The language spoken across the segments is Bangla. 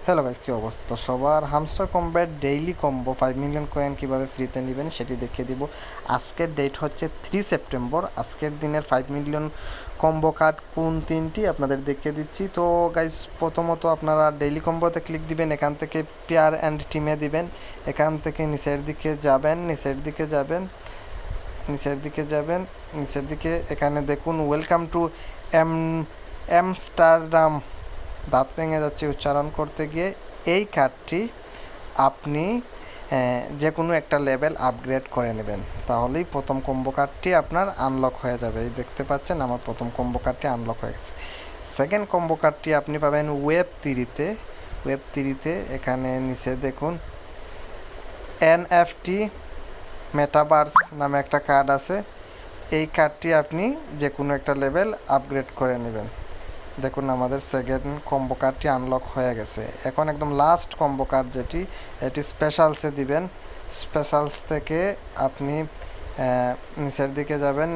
হ্যালো গাইস, কী অবস্থা সবার? Hamster combat daily combo 5 million coin কীভাবে ফ্রিতে নেবেন সেটি দেখিয়ে দিব। আজকের ডেট হচ্ছে 3 সেপ্টেম্বর। আজকের দিনের 5 মিলিয়ন কম্বো কার্ড কোন তিনটি আপনাদের দেখিয়ে দিচ্ছি। তো গাইস, প্রথমত আপনারা ডেইলি কম্বোতে ক্লিক দিবেন, এখান থেকে পেয়ার অ্যান্ড টিমে দিবেন, এখান থেকে নিচের দিকে যাবেন, নিচের দিকে এখানে দেখুন ওয়েলকাম টু আমস্টারডাম। দাঁত ভেঙে যাচ্ছে উচ্চারণ করতে গিয়ে। এই কার্ডটি আপনি যে কোনো একটা লেভেল আপগ্রেড করে নেবেন, তাহলেই প্রথম কম্বো কার্ডটি আপনার আনলক হয়ে যাবে। এই দেখতে পাচ্ছেন আমার প্রথম কম্বো কার্ডটি আনলক হয়ে গেছে। সেকেন্ড কম্বো কার্ডটি আপনি পাবেন ওয়েব 3-তে। এখানে নিচে দেখুন NFT মেটাভার্স নামে একটা কার্ড আছে। এই কার্ডটি আপনি যে কোনো একটা লেভেল আপগ্রেড করে নেবেন। দেখুন আমাদের সেকেন্ড কম্বো কার্ডটি আনলক হয়ে গেছে। এখন একদম লাস্ট কম্বো কার্ড এটি স্পেশালসে দিবেন। স্পেশালস থেকে আপনি নিচের দিকে যাবেন,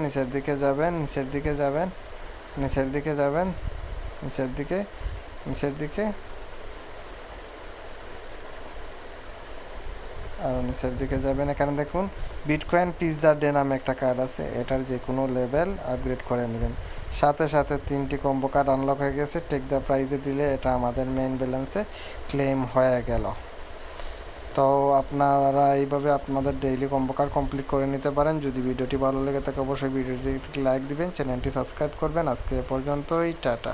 এখানে দেখুন বিটকয়েন পিৎজা ডে নামে একটা কার্ড আছে। এটার যে কোনো লেভেল আপগ্রেড করে নেবেন। সাথে 3টি কম্বো কার্ড আনলক হয়ে গেছে। টেক দ্য প্রাইজে দিলে এটা আমাদের মেইন ব্যালেন্সে ক্লেম হয়ে গেল। তো আপনারা এইভাবে আপনাদের ডেইলি কম্বো কার্ড কমপ্লিট করে নিতে পারেন। যদি ভিডিওটি ভালো লেগে থাকে অবশ্যই ভিডিওটি লাইক দিবেন, চ্যানেলটি সাবস্ক্রাইব করবেন। আজকে এ পর্যন্তই, টাটা।